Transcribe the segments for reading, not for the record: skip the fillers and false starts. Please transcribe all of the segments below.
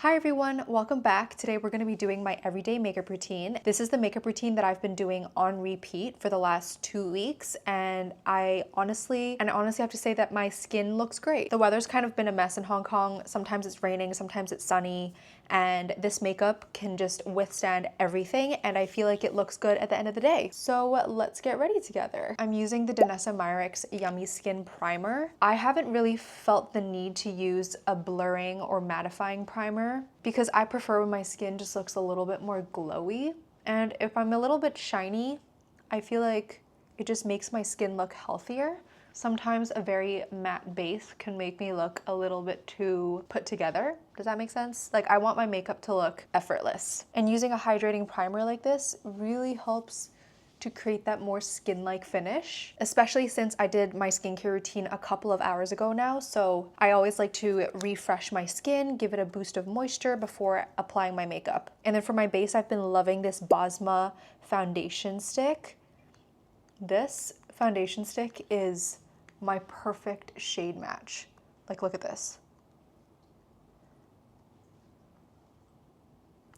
Hi everyone, welcome back. Today we're going to be doing my everyday makeup routine. This is the makeup routine that I've been doing on repeat for the last 2 weeks, and I honestly have to say that my skin looks great. The weather's kind of been a mess in Hong Kong. Sometimes it's raining, sometimes it's sunny, and this makeup can just withstand everything, and I feel like it looks good at the end of the day. So let's get ready together. I'm using the Danessa Myricks Yummy Skin Primer. I haven't really felt the need to use a blurring or mattifying primer because I prefer when my skin just looks a little bit more glowy. And if I'm a little bit shiny, I feel like it just makes my skin look healthier. Sometimes a very matte base can make me look a little bit too put together. Does that make sense? Like, I want my makeup to look effortless. And using a hydrating primer like this really helps to create that more skin-like finish, especially since I did my skincare routine a couple of hours ago now. So I always like to refresh my skin, give it a boost of moisture before applying my makeup. And then for my base, I've been loving this Bosma foundation stick. This foundation stick is my perfect shade match. Like, look at this.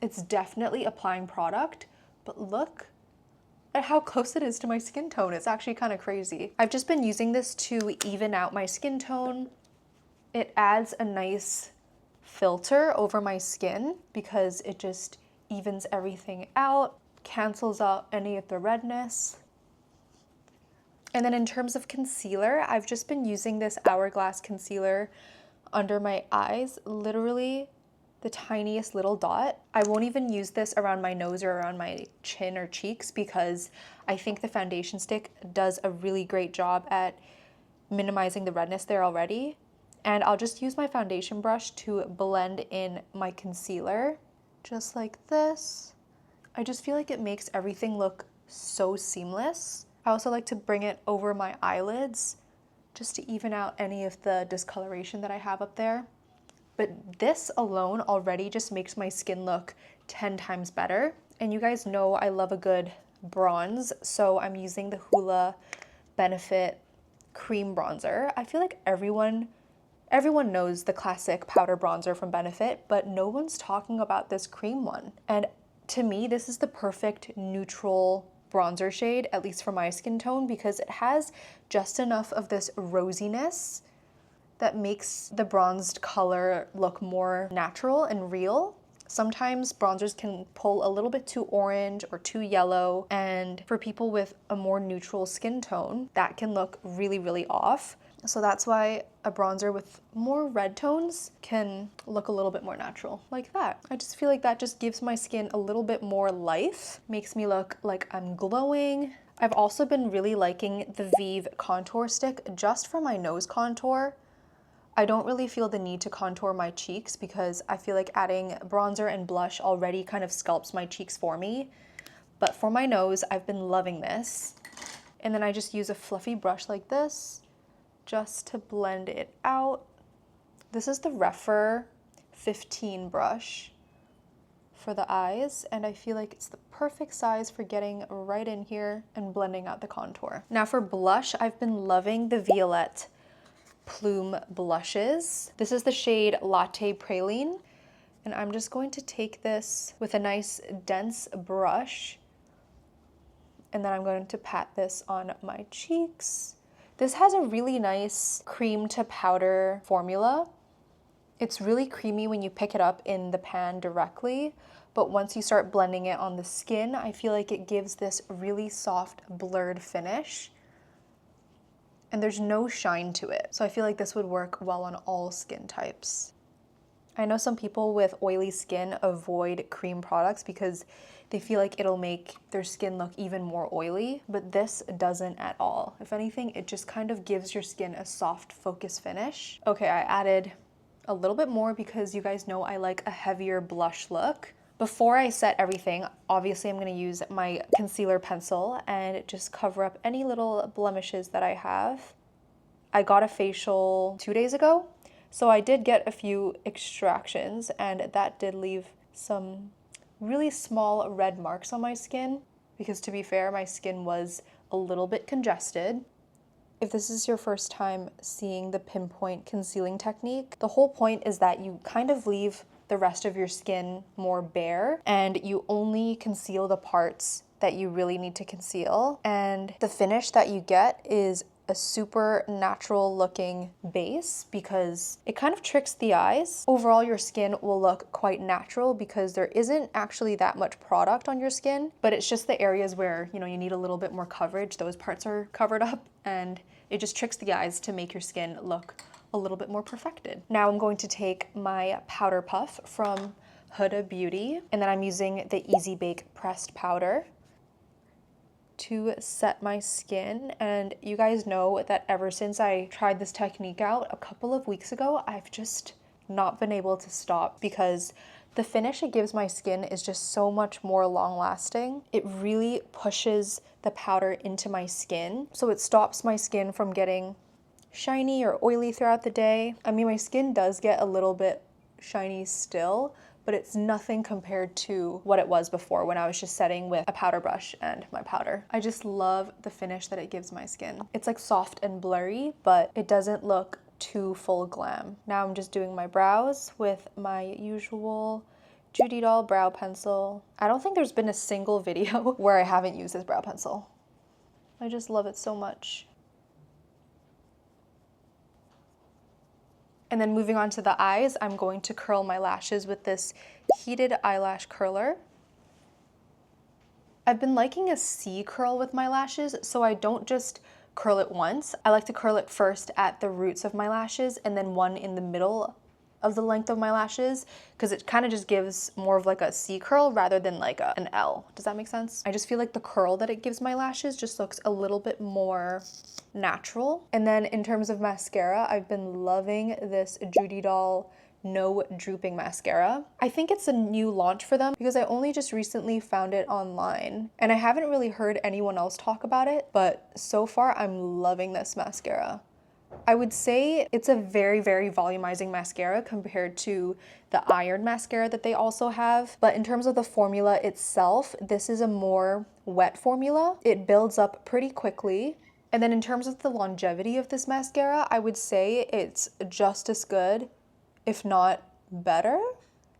It's definitely applying product, but look at how close it is to my skin tone. It's actually kind of crazy. I've just been using this to even out my skin tone. It adds a nice filter over my skin because it just evens everything out, cancels out any of the redness. And then in terms of concealer, I've just been using this Hourglass concealer under my eyes, literally the tiniest little dot. I won't even use this around my nose or around my chin or cheeks because I think the foundation stick does a really great job at minimizing the redness there already. And I'll just use my foundation brush to blend in my concealer, just like this. I just feel like it makes everything look so seamless. I also like to bring it over my eyelids just to even out any of the discoloration that I have up there. But this alone already just makes my skin look 10 times better. And you guys know I love a good bronze, so I'm using the Hoola Benefit Cream Bronzer. I feel like everyone knows the classic powder bronzer from Benefit, but no one's talking about this cream one. And to me, this is the perfect neutral bronzer shade, at least for my skin tone, because it has just enough of this rosiness that makes the bronzed color look more natural and real. Sometimes bronzers can pull a little bit too orange or too yellow, and for people with a more neutral skin tone, that can look really, really off. So that's why a bronzer with more red tones can look a little bit more natural, like that. I just feel like that just gives my skin a little bit more life, makes me look like I'm glowing. I've also been really liking the Vive contour stick just for my nose contour. I don't really feel the need to contour my cheeks because I feel like adding bronzer and blush already kind of sculpts my cheeks for me. But for my nose, I've been loving this. And then I just use a fluffy brush like this just to blend it out. This is the Refer 15 brush for the eyes, and I feel like it's the perfect size for getting right in here and blending out the contour. Now for blush, I've been loving the Violette Plume blushes. This is the shade Latte Praline, and I'm just going to take this with a nice dense brush, and then I'm going to pat this on my cheeks. This has a really nice cream to powder formula. It's really creamy when you pick it up in the pan directly, but once you start blending it on the skin, I feel like it gives this really soft blurred finish. And there's no shine to it. So I feel like this would work well on all skin types. I know some people with oily skin avoid cream products because they feel like it'll make their skin look even more oily, but this doesn't at all. If anything, it just kind of gives your skin a soft focus finish. Okay, I added a little bit more because you guys know I like a heavier blush look. Before I set everything, obviously I'm gonna use my concealer pencil and just cover up any little blemishes that I have. I got a facial 2 days ago, so I did get a few extractions, and that did leave some really small red marks on my skin because, to be fair, my skin was a little bit congested. If this is your first time seeing the pinpoint concealing technique, the whole point is that you kind of leave the rest of your skin more bare, and you only conceal the parts that you really need to conceal. And the finish that you get is a super natural looking base because it kind of tricks the eyes. Overall, your skin will look quite natural because there isn't actually that much product on your skin, but it's just the areas where, you know, you need a little bit more coverage. Those parts are covered up, and it just tricks the eyes to make your skin look a little bit more perfected. Now I'm going to take my powder puff from Huda Beauty, and then I'm using the Easy Bake pressed powder to set my skin. And you guys know that ever since I tried this technique out a couple of weeks ago, I've just not been able to stop because the finish it gives my skin is just so much more long lasting. It really pushes the powder into my skin, so it stops my skin from getting shiny or oily throughout the day. I mean, my skin does get a little bit shiny still, but it's nothing compared to what it was before when I was just setting with a powder brush and my powder. I just love the finish that it gives my skin. It's like soft and blurry, but it doesn't look too full glam. Now I'm just doing my brows with my usual Judy Doll brow pencil. I don't think there's been a single video where I haven't used this brow pencil. I just love it so much. And then moving on to the eyes, I'm going to curl my lashes with this heated eyelash curler. I've been liking a C curl with my lashes, so I don't just curl it once. I like to curl it first at the roots of my lashes and then one in the middle of the length of my lashes, because it kind of just gives more of like a C curl rather than like an L. Does that make sense? I just feel like the curl that it gives my lashes just looks a little bit more natural. And then in terms of mascara, I've been loving this Judy Doll No Drooping Mascara. I think it's a new launch for them because I only just recently found it online and I haven't really heard anyone else talk about it, but so far I'm loving this mascara. I would say it's a very, very volumizing mascara compared to the iron mascara that they also have. But in terms of the formula itself, this is a more wet formula. It builds up pretty quickly. And then in terms of the longevity of this mascara, I would say it's just as good, if not better,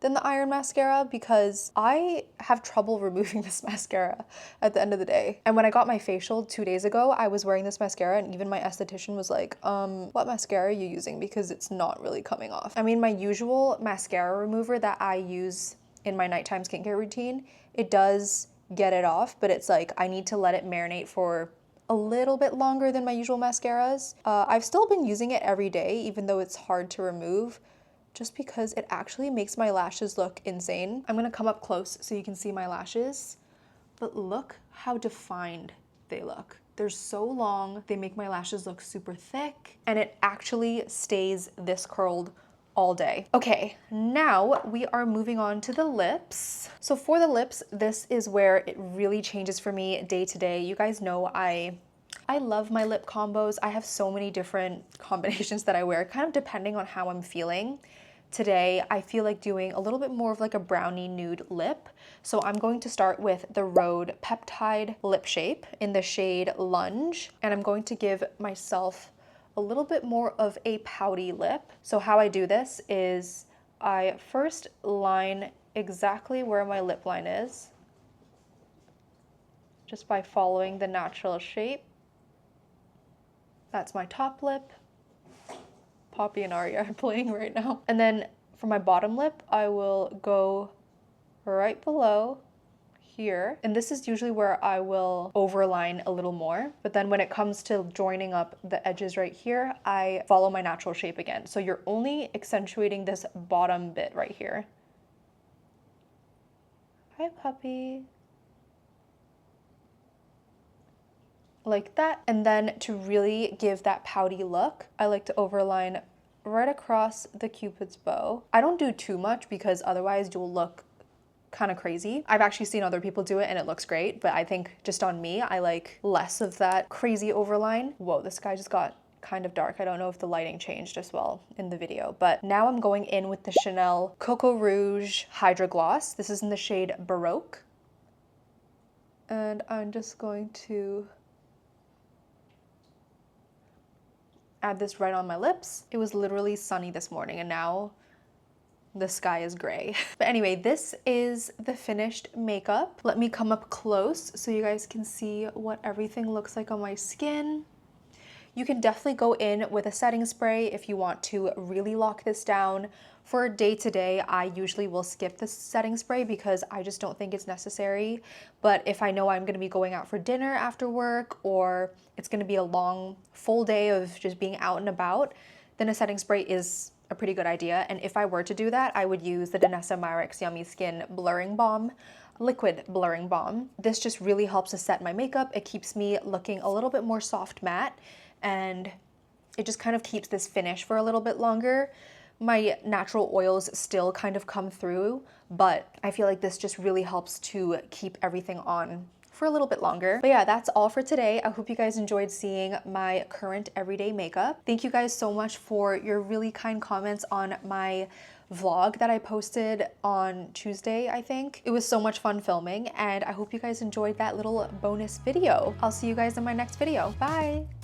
than the iron mascara because I have trouble removing this mascara at the end of the day. And when I got my facial 2 days ago, I was wearing this mascara and even my esthetician was like, what mascara are you using? Because it's not really coming off. I mean, my usual mascara remover that I use in my nighttime skincare routine, it does get it off, but it's like I need to let it marinate for a little bit longer than my usual mascaras. I've still been using it every day, even though it's hard to remove, just because it actually makes my lashes look insane. I'm gonna come up close so you can see my lashes, but look how defined they look. They're so long, they make my lashes look super thick, and it actually stays this curled all day. Okay, now we are moving on to the lips. So for the lips, this is where it really changes for me day to day. You guys know I love my lip combos. I have so many different combinations that I wear, kind of depending on how I'm feeling. Today, I feel like doing a little bit more of like a brownie nude lip. So I'm going to start with the Rhode Peptide Lip Shape in the shade Lunge. And I'm going to give myself a little bit more of a pouty lip. So how I do this is I first line exactly where my lip line is, just by following the natural shape. That's my top lip. Poppy and Aria are playing right now. And then for my bottom lip, I will go right below here. And this is usually where I will overline a little more. But then when it comes to joining up the edges right here, I follow my natural shape again. So you're only accentuating this bottom bit right here. Hi, puppy. Like that. And then to really give that pouty look, I like to overline right across the Cupid's bow. I don't do too much because otherwise you'll look kind of crazy. I've actually seen other people do it and it looks great, but I think just on me, I like less of that crazy overline. Whoa, this guy just got kind of dark. I don't know if the lighting changed as well in the video, but now I'm going in with the Chanel Coco Rouge Hydra Gloss. This is in the shade Baroque. And I'm just going to add this right on my lips. It was literally sunny this morning and now the sky is gray. But anyway, this is the finished makeup. Let me come up close so you guys can see what everything looks like on my skin. You can definitely go in with a setting spray if you want to really lock this down. For day to day, I usually will skip the setting spray because I just don't think it's necessary. But if I know I'm gonna be going out for dinner after work, or it's gonna be a long, full day of just being out and about, then a setting spray is a pretty good idea. And if I were to do that, I would use the Danessa Myricks Yummy Skin Blurring Balm, liquid blurring balm. This just really helps to set my makeup. It keeps me looking a little bit more soft matte, and it just kind of keeps this finish for a little bit longer. My natural oils still kind of come through, but I feel like this just really helps to keep everything on for a little bit longer. But yeah, that's all for today. I hope you guys enjoyed seeing my current everyday makeup. Thank you guys so much for your really kind comments on my vlog that I posted on Tuesday, I think. It was so much fun filming, and I hope you guys enjoyed that little bonus video. I'll see you guys in my next video. Bye!